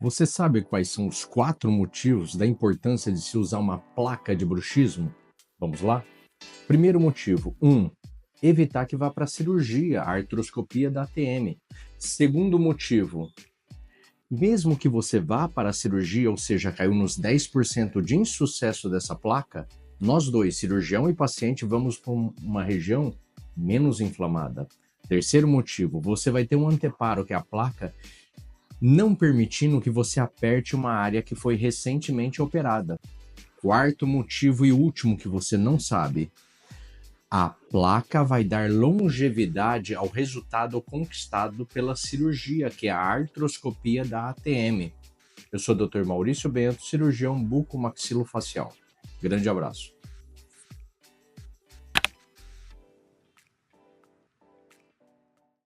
Você sabe quais são os 4 motivos da importância de se usar uma placa de bruxismo? Vamos lá? Primeiro motivo: evitar que vá para a cirurgia, a artroscopia da ATM. Segundo motivo: mesmo que você vá para a cirurgia, ou seja, caiu nos 10% de insucesso dessa placa, nós dois, cirurgião e paciente, vamos para uma região menos inflamada. Terceiro motivo: você vai ter um anteparo, que é a placa, não permitindo que você aperte uma área que foi recentemente operada. Quarto motivo e último que você não sabe: a placa vai dar longevidade ao resultado conquistado pela cirurgia, que é a artroscopia da ATM. Eu sou o Dr. Maurício Bento, cirurgião bucomaxilofacial. Grande abraço.